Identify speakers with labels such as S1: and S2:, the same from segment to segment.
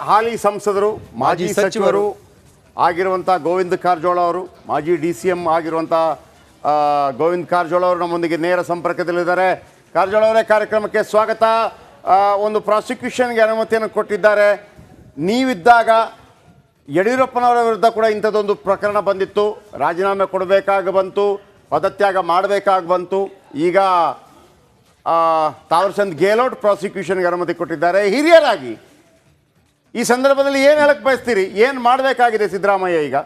S1: ಹಾಲಿ ಸಂಸದರು ಮಾಜಿ ಸಚಿವರು ಆಗಿರುವಂಥ ಗೋವಿಂದ ಕಾರಜೋಳ ಅವರು, ಮಾಜಿ DCM ಆಗಿರುವಂಥ ಗೋವಿಂದ ಕಾರಜೋಳ ಅವರು ನಮ್ಮೊಂದಿಗೆ ನೇರ ಸಂಪರ್ಕದಲ್ಲಿದ್ದಾರೆ. ಕಾರಜೋಳ ಅವರೇ, ಕಾರ್ಯಕ್ರಮಕ್ಕೆ ಸ್ವಾಗತ. ಒಂದು ಪ್ರಾಸಿಕ್ಯೂಷನ್ಗೆ ಅನುಮತಿಯನ್ನು ಕೊಟ್ಟಿದ್ದಾರೆ. ನೀವಿದ್ದಾಗ ಯಡಿಯೂರಪ್ಪನವರ ವಿರುದ್ಧ ಕೂಡ ಇಂಥದ್ದೊಂದು ಪ್ರಕರಣ ಬಂದಿತ್ತು, ರಾಜೀನಾಮೆ ಕೊಡಬೇಕಾಗಿ ಬಂತು, ಪದತ್ಯಾಗ ಮಾಡಬೇಕಾಗಿ ಬಂತು. ಈಗ ತಾವರ್ಚಂದ್ ಗೆಹ್ಲೋಟ್ ಪ್ರಾಸಿಕ್ಯೂಷನ್ಗೆ ಅನುಮತಿ ಕೊಟ್ಟಿದ್ದಾರೆ. ಹಿರಿಯರಾಗಿ ಈ ಸಂದರ್ಭದಲ್ಲಿ ಏನು ಹೇಳಕ್ಕೆ ಬಯಸ್ತೀರಿ? ಏನು ಮಾಡಬೇಕಾಗಿದೆ ಸಿದ್ದರಾಮಯ್ಯ? ಈಗ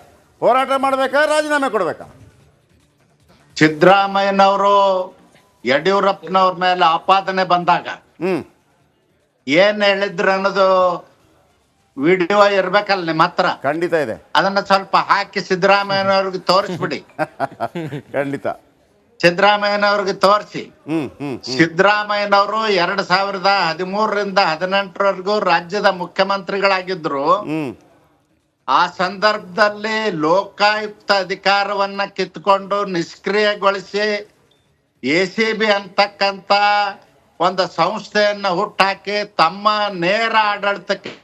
S1: ಹೋರಾಟ ಮಾಡಬೇಕಾ, ರಾಜೀನಾಮೆ ಕೊಡಬೇಕಾ?
S2: ಸಿದ್ದರಾಮಯ್ಯನವರು ಯಡಿಯೂರಪ್ಪನವ್ರ ಮೇಲೆ ಆಪಾದನೆ ಬಂದಾಗ ಏನ್ ಹೇಳಿದ್ರು ಅನ್ನೋದು ವಿಡಿಯೋ ಇರ್ಬೇಕಲ್ಲ ನಿಮ್ಮ ಹತ್ರ?
S1: ಖಂಡಿತ ಇದೆ.
S2: ಅದನ್ನ ಸ್ವಲ್ಪ ಹಾಕಿ ಸಿದ್ದರಾಮಯ್ಯನವ್ರಿಗೆ ತೋರಿಸ್ಬಿಡಿ.
S1: ಖಂಡಿತ
S2: ಸಿದ್ದರಾಮಯ್ಯನವ್ರಿಗೆ ತೋರಿಸಿ. ಸಿದ್ದರಾಮಯ್ಯನವರು 2013ರಿಂದ 2018ರವರೆಗೂ ರಾಜ್ಯದ ಮುಖ್ಯಮಂತ್ರಿಗಳಾಗಿದ್ರು. ಆ ಸಂದರ್ಭದಲ್ಲಿ ಲೋಕಾಯುಕ್ತ ಅಧಿಕಾರವನ್ನ ಕಿತ್ಕೊಂಡು ನಿಷ್ಕ್ರಿಯಗೊಳಿಸಿ ACB ಅಂತಕ್ಕಂತ ಒಂದು ಸಂಸ್ಥೆಯನ್ನ ಹುಟ್ಟಾಕಿ ತಮ್ಮ ನೇರ ಆಡಳಿತಕ್ಕೆ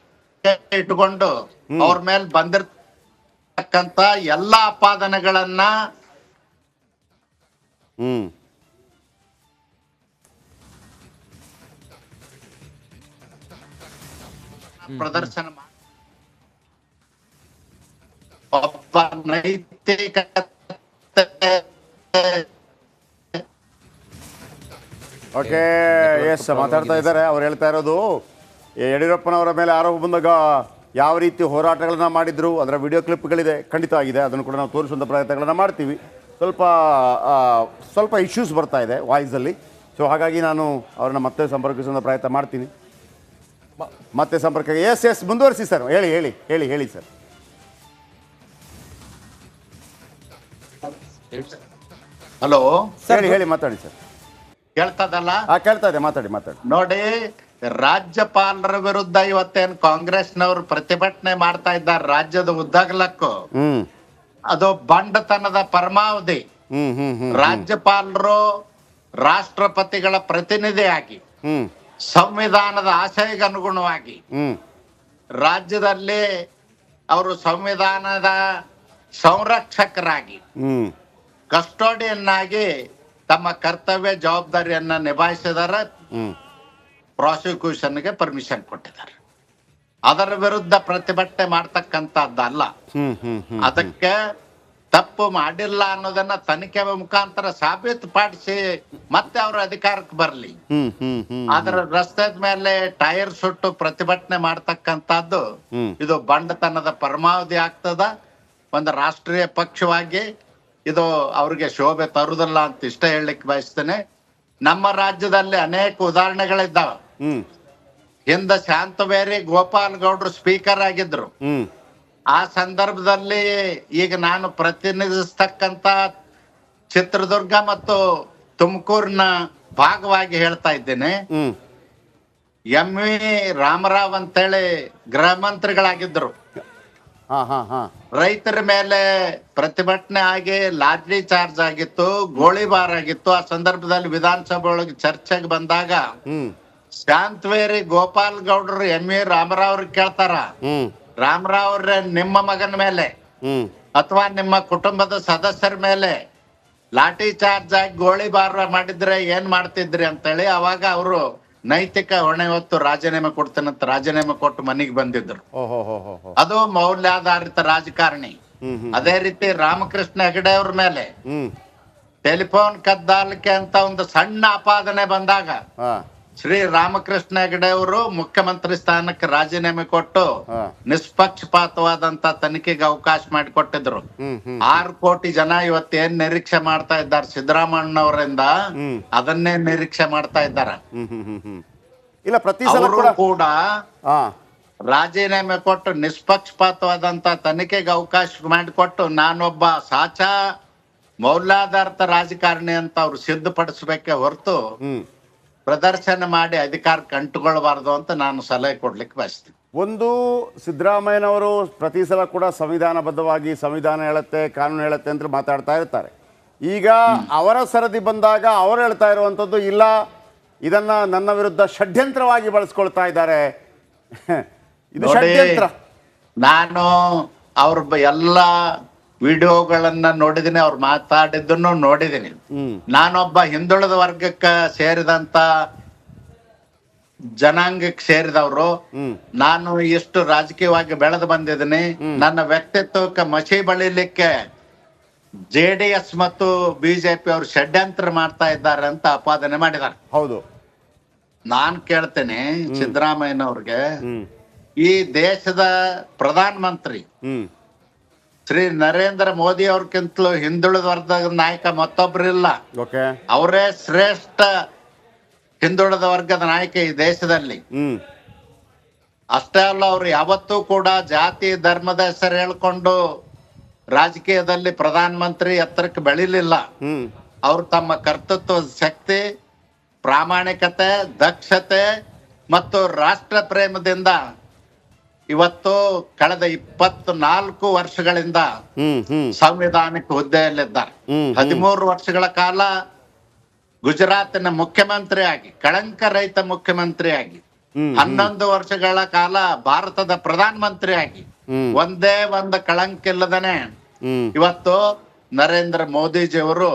S2: ಇಟ್ಕೊಂಡು ಅವ್ರ ಮೇಲೆ ಬಂದಿರ್ತಕ್ಕಂತ ಎಲ್ಲಾ ಆಪಾದನೆಗಳನ್ನ ಪ್ರದರ್ಶನ ಒಬ್ಬ ನೈತಿಕ
S1: ಓಕೆ, ಎಸ್ ಮಾತಾಡ್ತಾ ಇದ್ದಾರೆ. ಅವ್ರು ಹೇಳ್ತಾ ಇರೋದು ಯಡಿಯೂರಪ್ಪನವರ ಮೇಲೆ ಆರೋಪ ಬಂದಾಗ ಯಾವ ರೀತಿ ಹೋರಾಟಗಳನ್ನ ಮಾಡಿದ್ರು, ಅದರ ವಿಡಿಯೋ ಕ್ಲಿಪ್ಗಳಿದೆ, ಖಂಡಿತ ಆಗಿದೆ. ಅದನ್ನು ಕೂಡ ನಾವು ತೋರಿಸುವಂಥ ಪ್ರಯತ್ನಗಳನ್ನು ಮಾಡ್ತೀವಿ. ಸ್ವಲ್ಪ ಇಶ್ಯೂಸ್ ಬರ್ತಾ ಇದೆ ವಾಯ್ಸಲ್ಲಿ. ಸೊ ಹಾಗಾಗಿ ನಾನು ಅವ್ರನ್ನ ಮತ್ತೆ ಸಂಪರ್ಕಿಸುವಂಥ ಪ್ರಯತ್ನ ಮಾಡ್ತೀನಿ. ಮತ್ತೆ ಸಂಪರ್ಕ ಎಸ್ ಮುಂದುವರಿಸಿ ಸರ್. ಹೇಳಿ ಸರ್.
S2: ಹಲೋ,
S1: ಹೇಳಿ ಮಾತಾಡಿ ಸರ್.
S2: ಕೇಳ್ತದಲ್ಲ?
S1: ಕೇಳ್ತಾ ಇದೆ, ಮಾತಾಡಿ.
S2: ನೋಡಿ, ರಾಜ್ಯಪಾಲರ ವಿರುದ್ಧ ಇವತ್ತೇನು ಕಾಂಗ್ರೆಸ್ನವರು ಪ್ರತಿಭಟನೆ ಮಾಡ್ತಾ ಇದ್ದಾರೆ ರಾಜ್ಯದ ಉದ್ದಗಲಕ್ಕೂ, ಅದು ಬಂಡತನದ ಪರಮಾವಧಿ. ರಾಜ್ಯಪಾಲರು ರಾಷ್ಟ್ರಪತಿಗಳ ಪ್ರತಿನಿಧಿಯಾಗಿ ಸಂವಿಧಾನದ ಆಶಯಕ್ಕೆ ಅನುಗುಣವಾಗಿ ರಾಜ್ಯದಲ್ಲಿ ಅವರು ಸಂವಿಧಾನದ ಸಂರಕ್ಷಕರಾಗಿ ಕಸ್ಟೋಡಿಯನ್ ಆಗಿ ತಮ್ಮ ಕರ್ತವ್ಯ ಜವಾಬ್ದಾರಿಯನ್ನ ನಿಭಾಯಿಸಿದಾರೆ. ಪ್ರಾಸಿಕ್ಯೂಷನ್ಗೆ ಪರ್ಮಿಷನ್ ಕೊಟ್ಟಿದ್ದಾರೆ. ಅದರ ವಿರುದ್ಧ ಪ್ರತಿಭಟನೆ ಮಾಡ್ತಕ್ಕಂಥದ್ದಲ್ಲ. ಅದಕ್ಕೆ ತಪ್ಪು ಮಾಡಿಲ್ಲ ಅನ್ನೋದನ್ನ ತನಿಖೆ ಮುಖಾಂತರ ಸಾಬೀತುಪಡಿಸಿ ಮತ್ತೆ ಅವ್ರ ಅಧಿಕಾರಕ್ಕೆ ಬರಲಿ. ಅದರ ರಸ್ತೆದ ಮೇಲೆ ಟೈರ್ ಸುಟ್ಟು ಪ್ರತಿಭಟನೆ ಮಾಡ್ತಕ್ಕಂಥದ್ದು ಇದು ಬಂಡತನದ ಪರಮಾವಧಿ ಆಗ್ತದ. ಒಂದು ರಾಷ್ಟ್ರೀಯ ಪಕ್ಷವಾಗಿ ಇದು ಅವ್ರಿಗೆ ಶೋಭೆ ತರುವುದಿಲ್ಲ ಅಂತ ಇಷ್ಟ ಹೇಳಲಿಕ್ಕೆ ಬಯಸ್ತೇನೆ. ನಮ್ಮ ರಾಜ್ಯದಲ್ಲಿ ಅನೇಕ ಉದಾಹರಣೆಗಳಿದ್ದಾವೆ. ಹಿಂದೆ ಶಾಂತವೇರಿ ಗೋಪಾಲ್ ಗೌಡ್ರು ಸ್ಪೀಕರ್ ಆಗಿದ್ರು. ಆ ಸಂದರ್ಭದಲ್ಲಿ ಈಗ ನಾನು ಪ್ರತಿನಿಧಿಸ್ತಕ್ಕಂತ ಚಿತ್ರದುರ್ಗ ಮತ್ತು ತುಮಕೂರಿನ ಭಾಗವಾಗಿ ಹೇಳ್ತಾ ಇದ್ದೇನೆ. MV ರಾಮರಾವ್ ಅಂತೇಳಿ ಗೃಹ ಮಂತ್ರಿಗಳಾಗಿದ್ರು. ರೈತರ ಮೇಲೆ ಪ್ರತಿಭಟನೆ ಆಗಿ ಲಾಠಿ ಚಾರ್ಜ್ ಆಗಿತ್ತು, ಗೋಳಿಬಾರ್ ಆಗಿತ್ತು. ಆ ಸಂದರ್ಭದಲ್ಲಿ ವಿಧಾನಸಭೆ ಒಳಗೆ ಚರ್ಚೆಗೆ ಬಂದಾಗ ಶಾಂತವೇರಿ ಗೋಪಾಲ್ ಗೌಡ್ರು MV ರಾಮರಾವ್ ಅವ್ರಿಗೆ ಕೇಳ್ತಾರ, ರಾಮರಾವ್ ಅವ್ರೆ, ನಿಮ್ಮ ಮಗನ ಮೇಲೆ ಅಥವಾ ನಿಮ್ಮ ಕುಟುಂಬದ ಸದಸ್ಯರ ಮೇಲೆ ಲಾಠಿ ಚಾರ್ಜ್ ಆಗಿ ಗೋಳಿಬಾರ್ ಮಾಡಿದ್ರೆ ಏನ್ ಮಾಡ್ತಿದ್ರಿ ಅಂತೇಳಿ. ಅವಾಗ ಅವರು ನೈತಿಕ ಹೊಣೆ ಹೊತ್ತು ರಾಜೀನಾಮೆ ಕೊಡ್ತೇನಂತ ರಾಜೀನಾಮೆ ಕೊಟ್ಟು ಮನೆಗೆ ಬಂದಿದ್ರು. ಅದು ಮೌಲ್ಯಾಧಾರಿತ ರಾಜಕಾರಣಿ. ಅದೇ ರೀತಿ ರಾಮಕೃಷ್ಣ ಹೆಗಡೆ ಅವ್ರ ಮೇಲೆ ಟೆಲಿಫೋನ್ ಕದ್ದಾಲಿಕೆ ಅಂತ ಒಂದು ಸಣ್ಣ ಆಪಾದನೆ ಬಂದಾಗ ಶ್ರೀ ರಾಮಕೃಷ್ಣ ಹೆಗಡೆ ಅವರು ಮುಖ್ಯಮಂತ್ರಿ ಸ್ಥಾನಕ್ಕೆ ರಾಜೀನಾಮೆ ಕೊಟ್ಟು ನಿಷ್ಪಕ್ಷಪಾತವಾದಂತ ತನಿಖೆಗೆ ಅವಕಾಶ ಮಾಡಿಕೊಟ್ಟಿದ್ರು. 6 ಕೋಟಿ ಜನ ಇವತ್ತೇನ್ ನಿರೀಕ್ಷೆ ಮಾಡ್ತಾ ಇದ್ದಾರೆ ಸಿದ್ದರಾಮಣ್ಣವರಿಂದ, ಅದನ್ನೇ ನಿರೀಕ್ಷೆ ಮಾಡ್ತಾ ಇದ್ದಾರೆ. ಅವರು ಕೂಡ ರಾಜೀನಾಮೆ ಕೊಟ್ಟು ನಿಷ್ಪಕ್ಷಪಾತವಾದಂತ ತನಿಖೆಗೆ ಅವಕಾಶ ಮಾಡಿಕೊಟ್ಟು ನಾನೊಬ್ಬ ಸಾಚಾ ಮೌಲ್ಯಾಧಾರಿತ ರಾಜಕಾರಣಿ ಅಂತ ಅವ್ರು ಸಿದ್ಧಪಡಿಸ್ಬೇಕೆ ಹೊರತು ಪ್ರದರ್ಶನ ಮಾಡಿ ಅಧಿಕಾರಕ್ಕೆ ಅಂಟುಕೊಳ್ಬಾರ್ದು ಅಂತ ನಾನು ಸಲಹೆ ಕೊಡ್ಲಿಕ್ಕೆ ಬಯಸ್ತೀನಿ.
S1: ಒಂದು, ಸಿದ್ದರಾಮಯ್ಯನವರು ಪ್ರತಿ ಸಲ ಕೂಡ ಸಂವಿಧಾನಬದ್ಧವಾಗಿ ಸಂವಿಧಾನ ಹೇಳುತ್ತೆ, ಕಾನೂನು ಹೇಳುತ್ತೆ ಅಂತ ಮಾತಾಡ್ತಾ ಇರ್ತಾರೆ. ಈಗ ಅವರ ಸರದಿ ಬಂದಾಗ ಅವರು ಹೇಳ್ತಾ ಇರುವಂಥದ್ದು, ಇಲ್ಲ ಇದನ್ನ ನನ್ನ ವಿರುದ್ಧ ಷಡ್ಯಂತ್ರವಾಗಿ ಬಳಸ್ಕೊಳ್ತಾ ಇದ್ದಾರೆ. ಇದು
S2: ನೋಡಿ,
S1: ಷಡ್ಯಂತ್ರ.
S2: ನಾನು ಅವ್ರ ಎಲ್ಲ ವಿಡಿಯೋಗಳನ್ನ ನೋಡಿದೀನಿ, ಅವ್ರು ಮಾತಾಡಿದ್ದನ್ನು ನೋಡಿದೀನಿ. ನಾನೊಬ್ಬ ಹಿಂದುಳಿದ ವರ್ಗಕ್ಕ ಸೇರಿದಂತ ಜನಾಂಗಕ್ಕೆ ಸೇರಿದವರು. ನಾನು ಇಷ್ಟು ರಾಜಕೀಯವಾಗಿ ಬೆಳೆದು ಬಂದಿದ್ದೀನಿ. ನನ್ನ ವ್ಯಕ್ತಿತ್ವಕ್ಕೆ ಮಸಿ ಬಳಿಲಿಕ್ಕೆ JDS ಮತ್ತು BJP ಅವರು ಷಡ್ಯಂತ್ರ ಮಾಡ್ತಾ ಇದ್ದಾರೆ ಅಂತ ಆಪಾದನೆ ಮಾಡಿದ್ದಾರೆ.
S1: ಹೌದು.
S2: ನಾನ್ ಕೇಳ್ತೇನೆ ಸಿದ್ದರಾಮಯ್ಯನವ್ರಿಗೆ, ಈ ದೇಶದ ಪ್ರಧಾನ ಮಂತ್ರಿ ಶ್ರೀ ನರೇಂದ್ರ ಮೋದಿ ಅವ್ರಕ್ಕಿಂತಲೂ ಹಿಂದುಳಿದ ವರ್ಗದ ನಾಯಕ ಮತ್ತೊಬ್ಬರಿಲ್ಲ.
S1: ಓಕೆ.
S2: ಅವರೇ ಶ್ರೇಷ್ಠ ಹಿಂದುಳಿದ ವರ್ಗದ ನಾಯಕ ಈ ದೇಶದಲ್ಲಿ. ಅಷ್ಟೇ ಅಲ್ಲ, ಅವ್ರು ಯಾವತ್ತೂ ಕೂಡ ಜಾತಿ ಧರ್ಮದ ಹೆಸರು ಹೇಳ್ಕೊಂಡು ರಾಜಕೀಯದಲ್ಲಿ ಪ್ರಧಾನ ಮಂತ್ರಿ ಎತ್ತರಕ್ಕೆ ಬೆಳಿಲಿಲ್ಲ. ಅವ್ರು ತಮ್ಮ ಕರ್ತೃತ್ವದ ಶಕ್ತಿ, ಪ್ರಾಮಾಣಿಕತೆ, ದಕ್ಷತೆ ಮತ್ತು ರಾಷ್ಟ್ರ ಪ್ರೇಮದಿಂದ ಇವತ್ತು ಕಳೆದ 24 ವರ್ಷಗಳಿಂದ ಸಂವಿಧಾನಿಕ ಹುದ್ದೆಯಲ್ಲಿದ್ದಾರೆ. 13 ವರ್ಷಗಳ ಕಾಲ ಗುಜರಾತಿನ ಮುಖ್ಯಮಂತ್ರಿಯಾಗಿ, ಕಳಂಕ ರಹಿತ ಮುಖ್ಯಮಂತ್ರಿಯಾಗಿ, 11 ವರ್ಷಗಳ ಕಾಲ ಭಾರತದ ಪ್ರಧಾನ ಮಂತ್ರಿಯಾಗಿ, ಒಂದೇ ಒಂದು ಕಳಂಕ ಇಲ್ಲದನೆ ಇವತ್ತು ನರೇಂದ್ರ ಮೋದಿಜಿಯವರು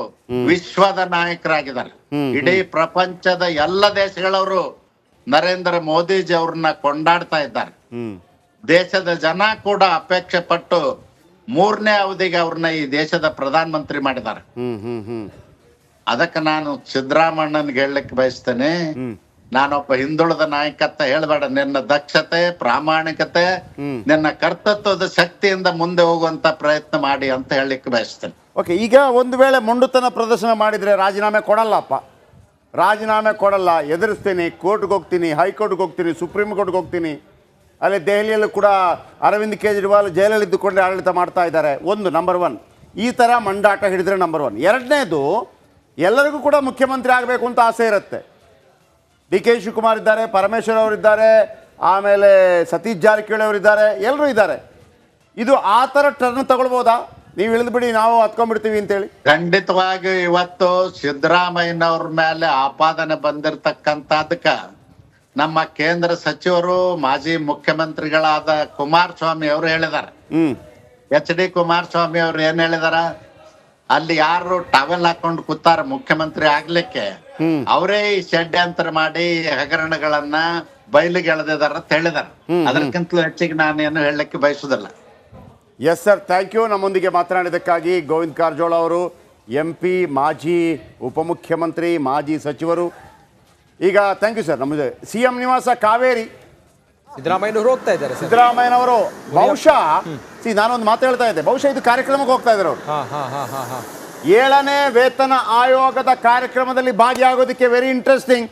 S2: ವಿಶ್ವದ ನಾಯಕರಾಗಿದ್ದಾರೆ. ಇಡೀ ಪ್ರಪಂಚದ ಎಲ್ಲ ದೇಶಗಳವರು ನರೇಂದ್ರ ಮೋದಿಜಿ ಅವ್ರನ್ನ ಕೊಂಡಾಡ್ತಾ ಇದ್ದಾರೆ. ದೇಶದ ಜನ ಕೂಡ ಅಪೇಕ್ಷೆ ಪಟ್ಟು 3ನೇ ಅವಧಿಗೆ ಅವ್ರನ್ನ ಈ ದೇಶದ ಪ್ರಧಾನ ಮಂತ್ರಿ ಮಾಡಿದ್ದಾರೆ. ಅದಕ್ಕೆ ನಾನು ಸಿದ್ದರಾಮಣ್ಣನ್ಗೆ ಹೇಳಲಿಕ್ಕೆ ಬಯಸ್ತೇನೆ, ನಾನೊಬ್ಬ ಹಿಂದುಳಿದ ನಾಯಕತ್ತ ಹೇಳ್ಬೇಡ, ನಿನ್ನ ದಕ್ಷತೆ, ಪ್ರಾಮಾಣಿಕತೆ, ನಿನ್ನ ಕರ್ತೃತ್ವದ ಶಕ್ತಿಯಿಂದ ಮುಂದೆ ಹೋಗುವಂತ ಪ್ರಯತ್ನ ಮಾಡಿ ಅಂತ ಹೇಳಲಿಕ್ಕೆ ಬಯಸ್ತೇನೆ.
S1: ಓಕೆ. ಈಗ ಒಂದು ವೇಳೆ ಮೊಂಡುತನ ಪ್ರದರ್ಶನ ಮಾಡಿದರೆ ರಾಜೀನಾಮೆ ಕೊಡಲ್ಲಪ್ಪ, ರಾಜೀನಾಮೆ ಕೊಡಲ್ಲ, ಎದುರಿಸ್ತೀನಿ, ಕೋರ್ಟ್ಗೆ ಹೋಗ್ತೀನಿ, ಹೈಕೋರ್ಟ್ಗೆ ಹೋಗ್ತೀನಿ, ಸುಪ್ರೀಂ ಕೋರ್ಟ್ಗೆ ಹೋಗ್ತೀನಿ, ಅಲ್ಲಿ ದೆಹಲಿಯಲ್ಲೂ ಕೂಡ ಅರವಿಂದ್ ಕೇಜ್ರಿವಾಲ್ ಜೈಲಲ್ಲಿ ಇದ್ದುಕೊಂಡೇ ಆಡಳಿತ ಮಾಡ್ತಾ ಇದ್ದಾರೆ. ಒಂದು ನಂಬರ್ 1 ಈ ಥರ ಮಂಡಾಟ ಹಿಡಿದ್ರೆ ನಂಬರ್ 1. ಎರಡನೇದು, ಎಲ್ಲರಿಗೂ ಕೂಡ ಮುಖ್ಯಮಂತ್ರಿ ಆಗಬೇಕು ಅಂತ ಆಸೆ ಇರುತ್ತೆ. DK ಶಿವಕುಮಾರ್ ಇದ್ದಾರೆ, ಪರಮೇಶ್ವರ್ ಅವರಿದ್ದಾರೆ, ಆಮೇಲೆ ಸತೀಶ್ ಜಾರಕಿಹೊಳಿ ಅವರಿದ್ದಾರೆ, ಎಲ್ಲರೂ ಇದ್ದಾರೆ. ಇದು ಆ ಥರ ಟರ್ನ್ ತಗೊಳ್ಬೋದಾ? ನೀವು ಇಳಿದ್ಬಿಡಿ, ನಾವು ಹತ್ಕೊಂಡ್ಬಿಡ್ತೀವಿ ಅಂತೇಳಿ.
S2: ಖಂಡಿತವಾಗಿ ಇವತ್ತು ಸಿದ್ದರಾಮಯ್ಯನವ್ರ ಮೇಲೆ ಆಪಾದನೆ ಬಂದಿರತಕ್ಕಂಥದಕ್ಕ ನಮ್ಮ ಕೇಂದ್ರ ಸಚಿವರು, ಮಾಜಿ ಮುಖ್ಯಮಂತ್ರಿಗಳಾದ ಕುಮಾರಸ್ವಾಮಿ ಅವರು ಹೇಳಿದ್ದಾರೆ. HD ಕುಮಾರಸ್ವಾಮಿ ಅವ್ರು ಏನ್ ಹೇಳಿದಾರ, ಅಲ್ಲಿ ಯಾರು ಟವೆಲ್ ಹಾಕೊಂಡು ಕೂತಾರ ಮುಖ್ಯಮಂತ್ರಿ ಆಗ್ಲಿಕ್ಕೆ, ಅವರೇ ಈ ಷಡ್ಯಂತ್ರ ಮಾಡಿ ಹಗರಣಗಳನ್ನ ಬಯಲಿಗೆ ಎಳೆದಿದಾರ ಅಂತ ಹೇಳಿದಾರೆ. ಅದಕ್ಕಿಂತಲೂ ಹೆಚ್ಚಿಗೆ ನಾನೇನು ಹೇಳಲಿಕ್ಕೆ ಬಯಸುದಿಲ್ಲ.
S1: Yes sir, thank you. ನಮ್ಮೊಂದಿಗೆ ಮಾತನಾಡಿದ್ದಕ್ಕಾಗಿ ಗೋವಿಂದ ಕಾರಜೋಳ ಅವರು, MP, ಮಾಜಿ ಉಪಮುಖ್ಯಮಂತ್ರಿ, ಮಾಜಿ ಸಚಿವರು. ಈಗ ಥ್ಯಾಂಕ್ ಯು ಸರ್. ನಮ್ಮದು CM ನಿವಾಸ ಕಾವೇರಿ,
S3: ಸಿದ್ದರಾಮಯ್ಯನವರು ಹೋಗ್ತಾ ಇದ್ದಾರೆ.
S1: ಸಿದ್ದರಾಮಯ್ಯನವರು ಬಹುಶಃ ನಾನೊಂದು ಮಾತು ಹೇಳ್ತಾ ಇದ್ದೆ, ಬಹುಶಃ ಇದು ಕಾರ್ಯಕ್ರಮಕ್ಕೆ ಹೋಗ್ತಾ ಇದ್ದಾರೆ ಅವರು. 7ನೇ ವೇತನ ಆಯೋಗದ ಕಾರ್ಯಕ್ರಮದಲ್ಲಿ ಭಾಗಿಯಾಗೋದಕ್ಕೆ ವೆರಿ ಇಂಟ್ರೆಸ್ಟಿಂಗ್.